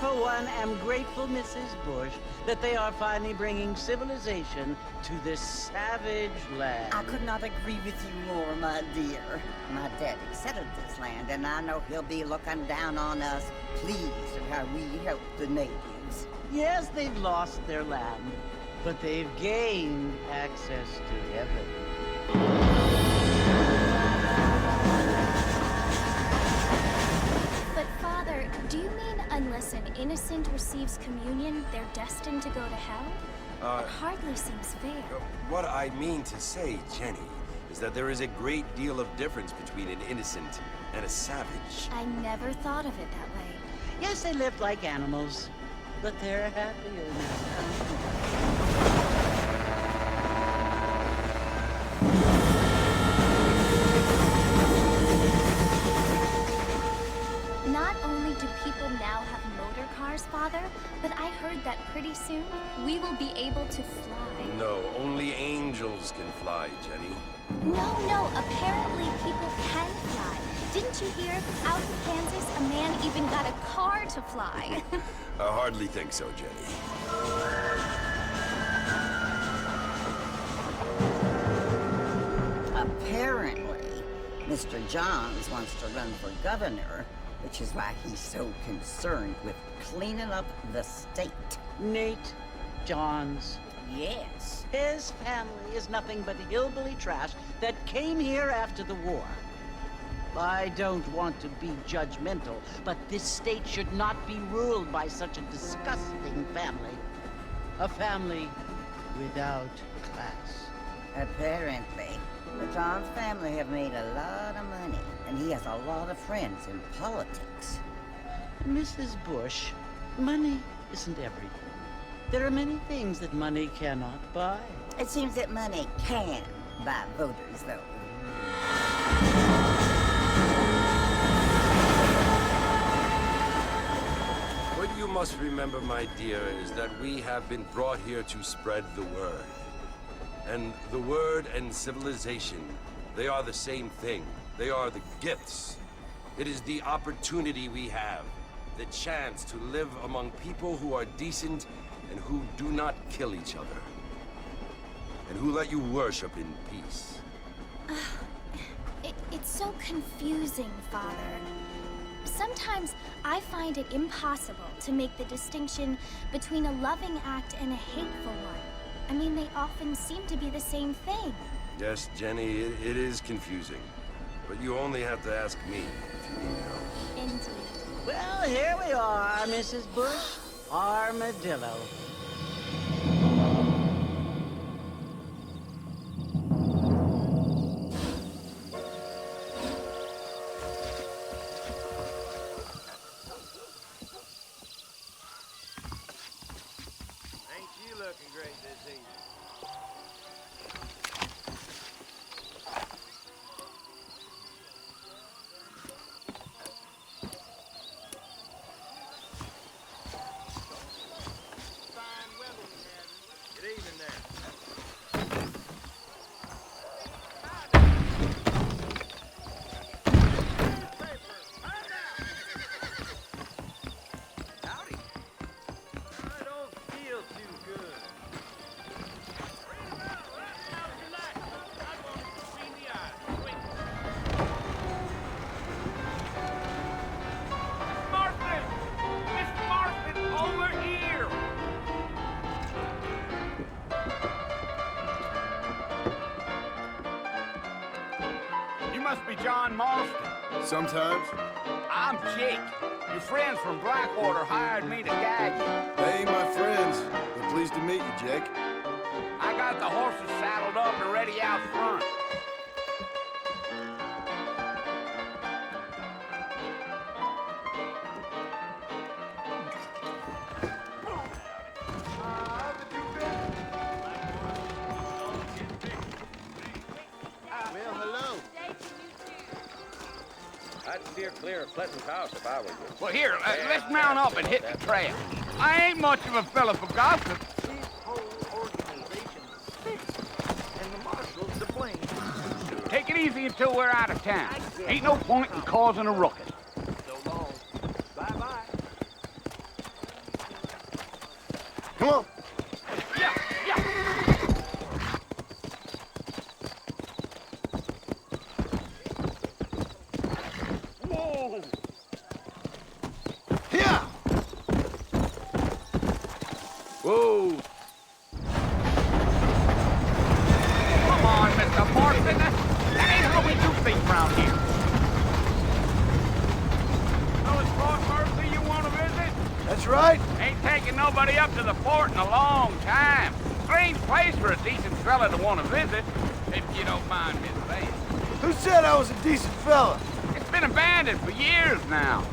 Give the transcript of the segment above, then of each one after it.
for one, am grateful, Mrs. Bush, that they are finally bringing civilization to this savage land. I could not agree with you more, my dear. My daddy settled this land, and I know he'll be looking down on us, pleased at how we help the natives. Yes, they've lost their land, but they've gained access to heaven. But Father, do you mean unless an innocent receives communion, they're destined to go to hell? It hardly seems fair. What I mean to say, Jenny, is that there is a great deal of difference between an innocent and a savage. I never thought of it that way. Yes, they lived like animals, but they're happier now. Not only do people now have motor cars, Father, but I heard that pretty soon we will be able to fly. No, only angels can fly, Jenny. No, apparently people can fly. Didn't you hear? Out in Kansas, a man even got a car to fly. I hardly think so, Jenny. Apparently, Mr. Johns wants to run for governor, which is why he's so concerned with cleaning up the state. Nate Johns. Yes. His family is nothing but hillbilly trash that came here after the war. I don't want to be judgmental, but this state should not be ruled by such a disgusting family. A family without class. Apparently. The Johns family have made a lot of money, and he has a lot of friends in politics. Mrs. Bush, money isn't everything. There are many things that money cannot buy. It seems that money can buy voters, though. What you must remember, my dear, is that we have been brought here to spread the word. And the word and civilization, they are the same thing. They are the gifts. It is the opportunity we have, the chance to live among people who are decent and who do not kill each other. And who let you worship in peace. It's so confusing, Father. Sometimes I find it impossible to make the distinction between a loving act and a hateful one. I mean, they often seem to be the same thing. Yes, Jenny, it is confusing. But you only have to ask me if you need help. Indeed. Well, here we are, Mrs. Bush. Armadillo. Ain't you looking great this evening? Fine weather we have. Good evening there. Howdy. I don't feel too good. Marston! Mr. Marston, over here! You must be John Marston. Sometimes. I'm Jake. Your friends from Blackwater hired me to guide you. They ain't my friends. But pleased to meet you, Jake. I got the horses saddled up and ready out front. Well, hello. I'd steer clear of Clinton's house if I were you. Well, here, let's mount up and hit the trail. I ain't much of a fella for gossip. This whole organization stinks, and the marshal's to blame. Take it easy until we're out of town. Ain't no point in causing a ruckus. So long. Bye-bye. Come on. Yeah, yeah. Whoa! Here! Whoa! Come on, Mr. Marston. That ain't how we do things around here. So it's Fort Mercy you want to visit? That's right. Ain't taking nobody up to the fort in a long time. Strange place for a decent fella to want to visit, if you don't mind me saying. Who said I was a decent fella? It's been abandoned for years now.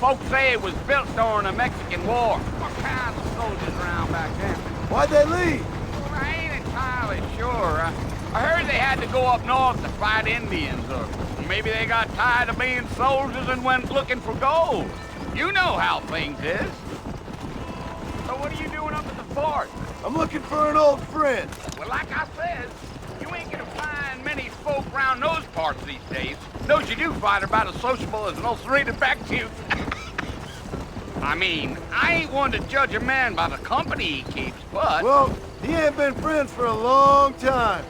Folks say it was built during the Mexican War. What kind of soldiers around back then? Why'd they leave? Well, I ain't entirely sure. I heard they had to go up north to fight Indians, or maybe they got tired of being soldiers and went looking for gold. You know how things is. So what are you doing up at the fort? I'm looking for an old friend. Well, like I said, you ain't gonna find many folk around those parts these days. Those you do find are about as sociable as an ulcerated back tooth. I mean, I ain't one to judge a man by the company he keeps, but... Well, he ain't been friends for a long time.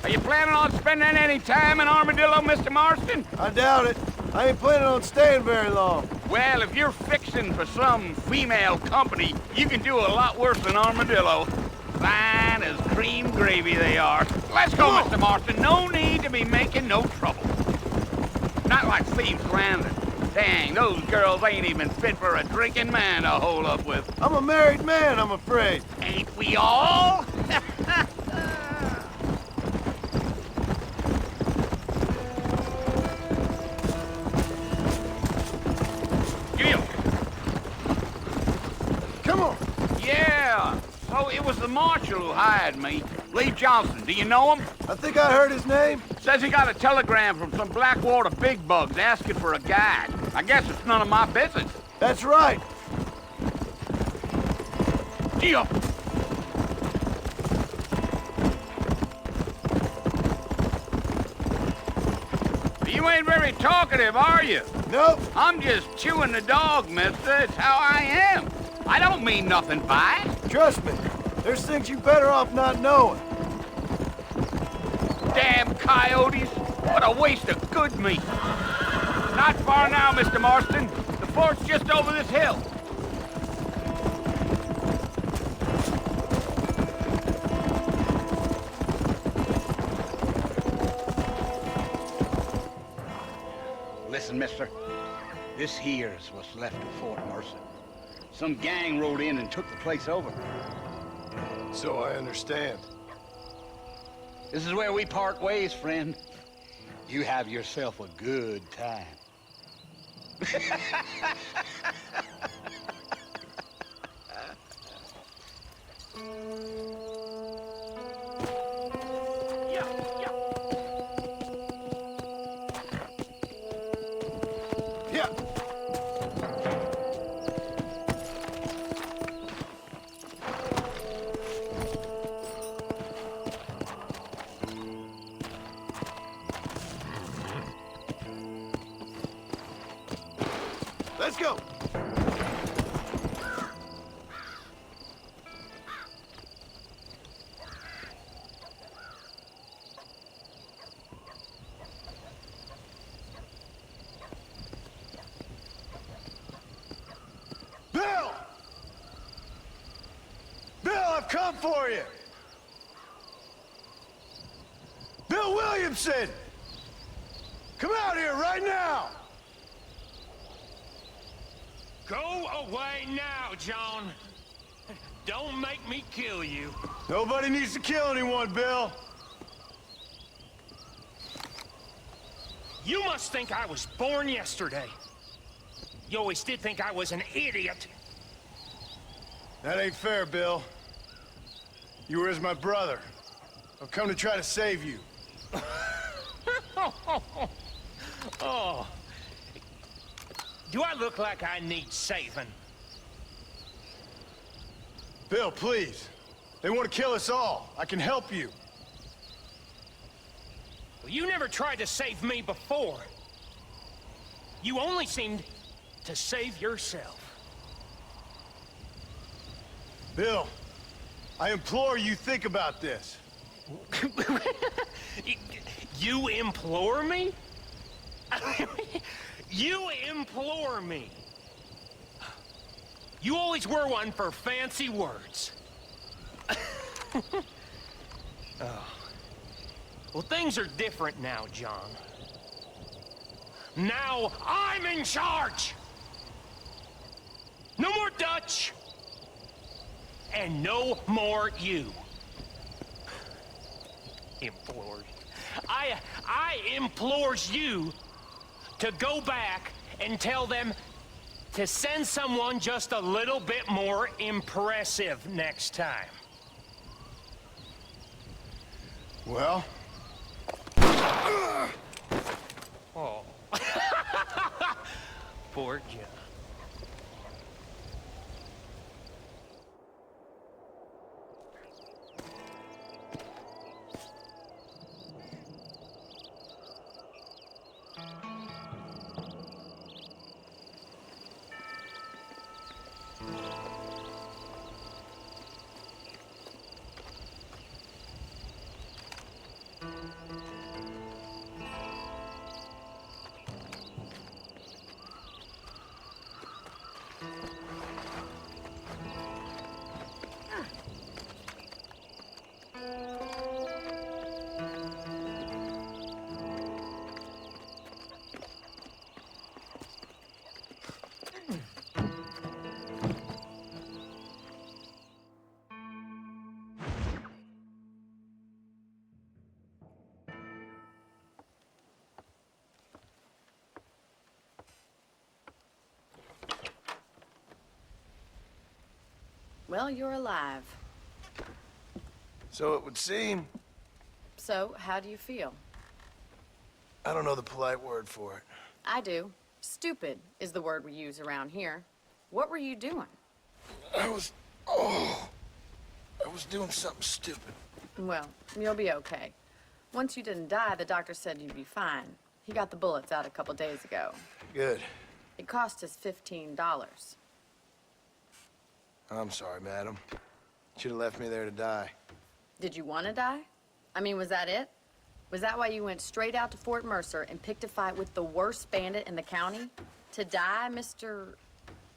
Are you planning on spending any time in Armadillo, Mr. Marston? I doubt it. I ain't planning on staying very long. Well, if you're fixing for some female company, you can do a lot worse than Armadillo. Fine as cream gravy they are. Let's go, Mr. Marston. No need to be making no trouble. Not like Steve Landon. Dang, those girls ain't even fit for a drinking man to hole up with. I'm a married man, I'm afraid. Ain't we all? Gil. Come on. Yeah. So it was the marshal who hired me. Lee Johnson. Do you know him? I think I heard his name. Says he got a telegram from some Blackwater big bugs asking for a guide. I guess it's none of my business. That's right. Gio. You ain't very talkative, are you? Nope. I'm just chewing the dog, mister. It's how I am. I don't mean nothing by it. Trust me. There's things you better off not knowing. Damn coyotes. What a waste of good meat. Not far now, Mr. Marston. The fort's just over this hill. Listen, mister. This here's what's left of Fort Mercy. Some gang rode in and took the place over. So I understand. This is where we part ways, friend. You have yourself a good time. Yeah. Let's go. Bill! Bill, I've come for you! Bill Williamson! Come out here right now! Go away now, John. Don't make me kill you. Nobody needs to kill anyone, Bill. You must think I was born yesterday. You always did think I was an idiot. That ain't fair, Bill. You were as my brother. I've come to try to save you. Oh. Do I look like I need saving? Bill, please. They want to kill us all. I can help you. Well, you never tried to save me before. You only seemed to save yourself. Bill, I implore you think about this. You implore me? You implore me. You always were one for fancy words. Oh. Well, things are different now, John. Now I'm in charge! No more Dutch! And no more you. Implores. I implores you to go back and tell them to send someone just a little bit more impressive next time. Well? Oh. Poor John. Well, you're alive. So it would seem. So, how do you feel? I don't know the polite word for it. I do. Stupid is the word we use around here. What were you doing? I was doing something stupid. Well, you'll be okay. Once you didn't die, the doctor said you'd be fine. He got the bullets out a couple days ago. Good. It cost us $15. I'm sorry, madam. Should have left me there to die. Did you want to die? I mean, was that it? Was that why you went straight out to Fort Mercer and picked a fight with the worst bandit in the county? To die, Mr.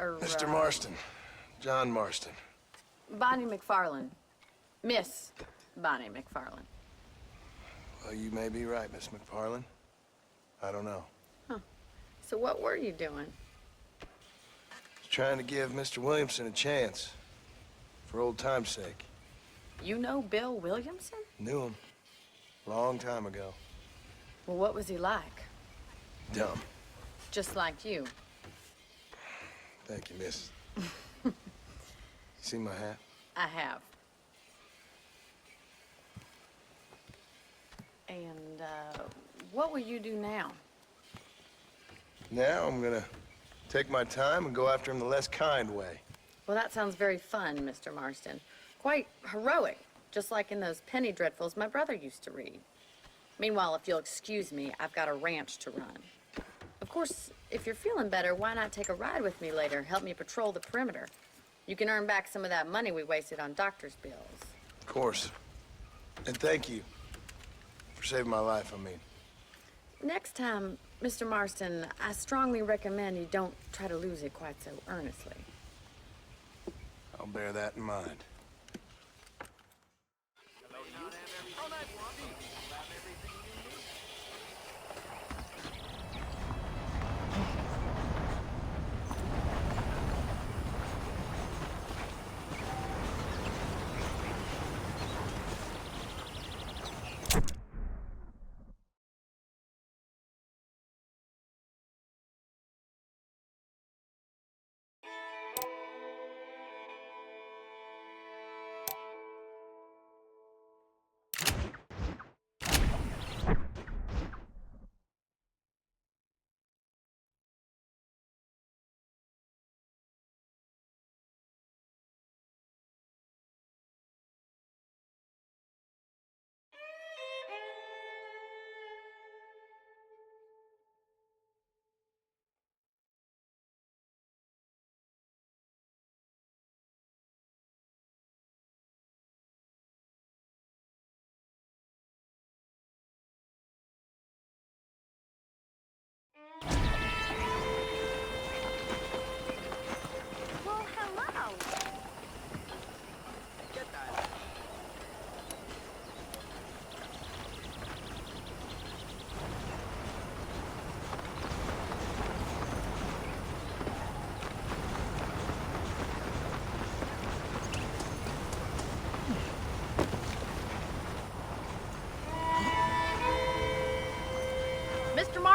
Mr. Marston. John Marston. Bonnie McFarland. Miss Bonnie McFarland. Well, you may be right, Miss McFarland. I don't know. Huh. So what were you doing? Trying to give Mr. Williamson a chance. For old time's sake. You know Bill Williamson? Knew him. Long time ago. Well, what was he like? Dumb. Just like you. Thank you, miss. See my hat? I have. And, what will you do now? Now I'm gonna take my time and go after him the less kind way. Well, that sounds very fun, Mr. Marston. Quite heroic, just like in those penny dreadfuls my brother used to read. Meanwhile, if you'll excuse me, I've got a ranch to run. Of course, if you're feeling better, why not take a ride with me later? Help me patrol the perimeter. You can earn back some of that money we wasted on doctor's bills. Of course. And thank you for saving my life, I mean. Next time, Mr. Marston, I strongly recommend you don't try to lose it quite so earnestly. I'll bear that in mind.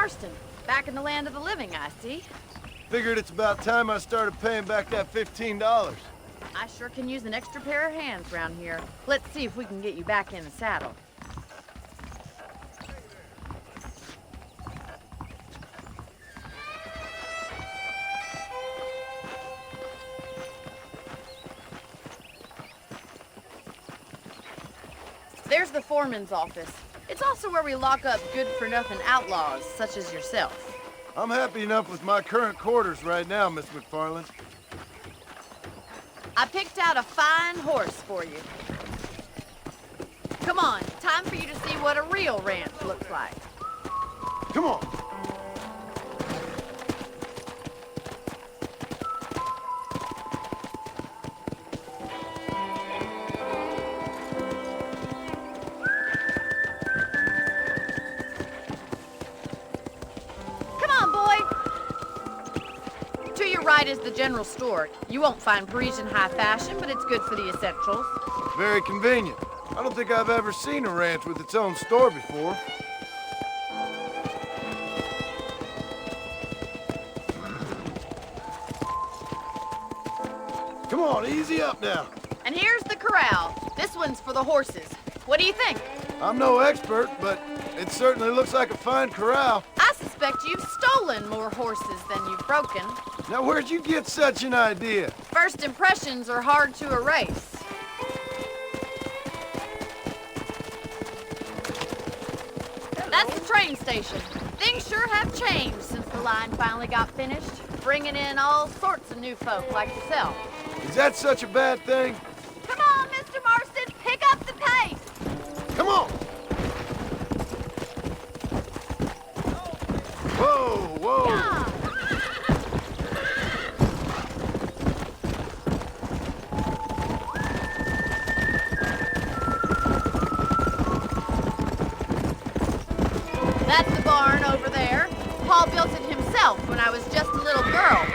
Marston, back in the land of the living, I see. Figured it's about time I started paying back that $15. I sure can use an extra pair of hands around here. Let's see if we can get you back in the saddle. There's the foreman's office. It's also where we lock up good-for-nothing outlaws, such as yourself. I'm happy enough with my current quarters right now, Miss McFarland. I picked out a fine horse for you. Come on, time for you to see what a real ranch looks like. Come on. Right is the general store. You won't find Parisian high fashion, but it's good for the essentials. Very convenient. I don't think I've ever seen a ranch with its own store before. Come on, easy up now. And here's the corral. This one's for the horses. What do you think? I'm no expert, but it certainly looks like a fine corral. I suspect you've stolen more horses than you've broken. Now, where'd you get such an idea? First impressions are hard to erase. That's the train station. Things sure have changed since the line finally got finished, bringing in all sorts of new folk like yourself. Is that such a bad thing? Come on, Mr. Marston, pick up the pace. Come on. Whoa, whoa. Yeah. That's the barn over there. Paul built it himself when I was just a little girl.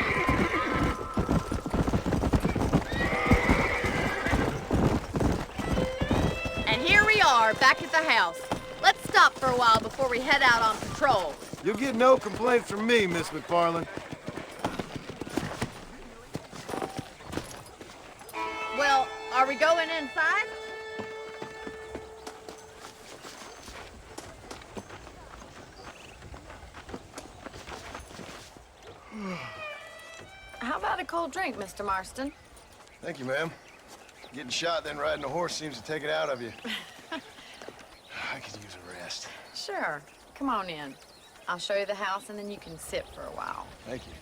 And here we are, back at the house. Let's stop for a while before we head out on patrol. You'll get no complaints from me, Miss McFarland. Well, are we going inside? How about a cold drink, Mr. Marston? Thank you, ma'am. Getting shot, then riding a horse seems to take it out of you. I could use a rest. Sure. Come on in. I'll show you the house, and then you can sit for a while. Thank you.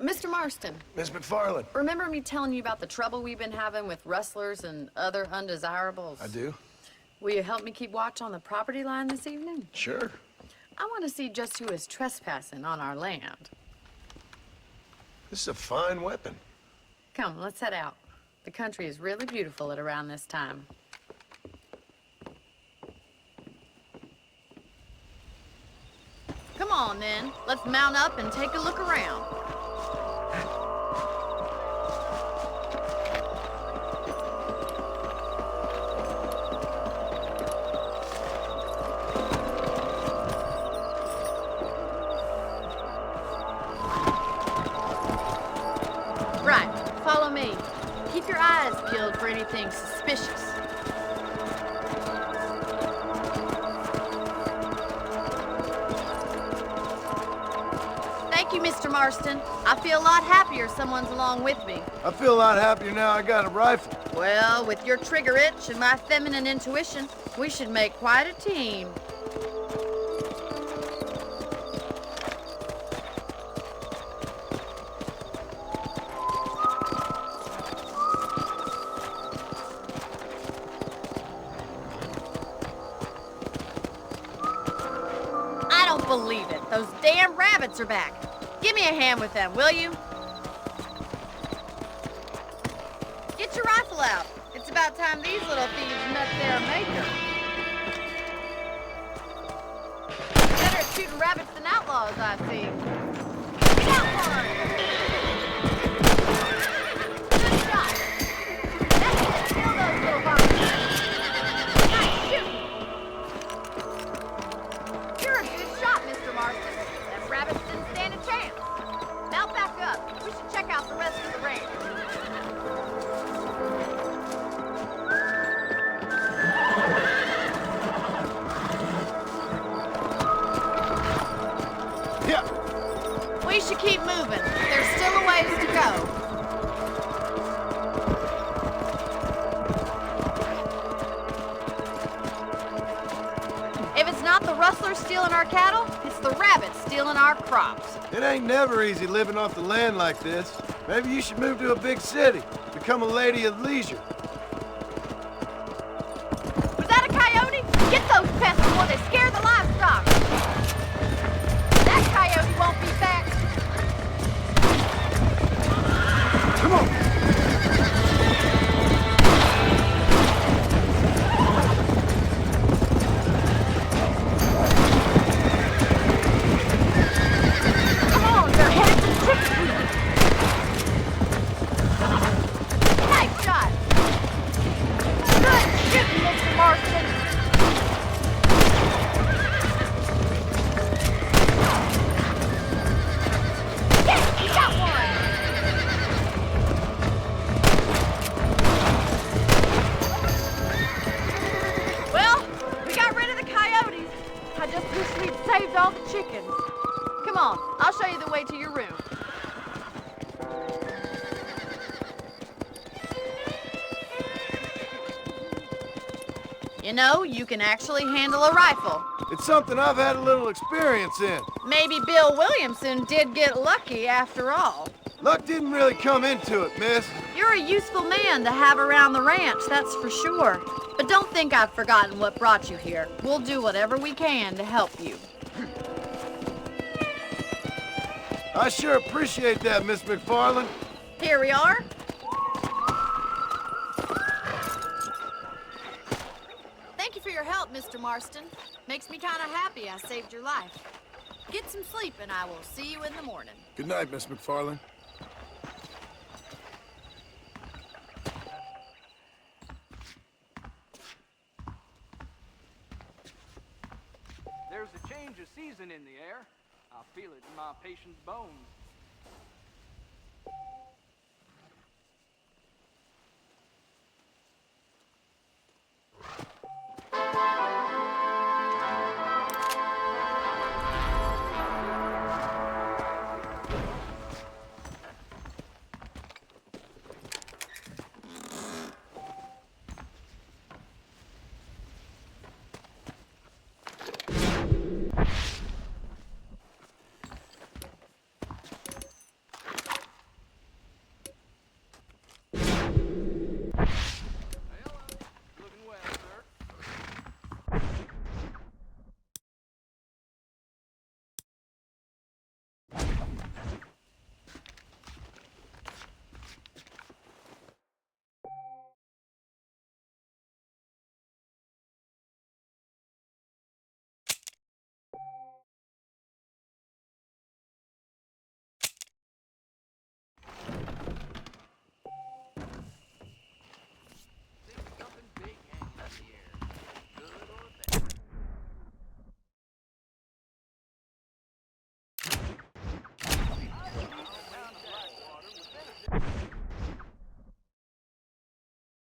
Mr. Marston. Miss McFarland. Remember me telling you about the trouble we've been having with rustlers and other undesirables? I do. Will you help me keep watch on the property line this evening? Sure. I want to see just who is trespassing on our land. This is a fine weapon. Come, let's head out. The country is really beautiful at around this time. Come on, then. Let's mount up and take a look around. Right, follow me. Keep your eyes peeled for anything suspicious. Thank you, Mr. Marston. I feel a lot happier someone's along with me. I feel a lot happier now I got a rifle. Well, with your trigger itch and my feminine intuition, we should make quite a team. I don't believe it. Those damn rabbits are back. Give me a hand with them, will you? Get your rifle out. It's about time these little thieves met their maker. Better at shooting rabbits than outlaws, I see. Got one! Good shot. We should keep moving. There's still a ways to go. If it's not the rustlers stealing our cattle, it's the rabbits stealing our crops. It ain't never easy living off the land like this. Maybe you should move to a big city. Become a lady of leisure. Was that a coyote? Get those pests before they scare the livestock. That coyote won't be back. Come on! Come on, they're headed to 6th Street. Nice shot. Good shooting, Mr. Marston. Yes, you got one. Well, we got rid of the coyotes. I just wish we'd saved all the chickens. Come on, I'll show you the way to your room. You know, you can actually handle a rifle. It's something I've had a little experience in. Maybe Bill Williamson did get lucky after all. Luck didn't really come into it, miss. You're a useful man to have around the ranch, that's for sure. But don't think I've forgotten what brought you here. We'll do whatever we can to help you. I sure appreciate that, Miss McFarland. Here we are. Thank you for your help, Mr. Marston. Makes me kind of happy I saved your life. Get some sleep and I will see you in the morning. Good night, Miss McFarland. There's a change of season in the air. I feel it in my patient's bones.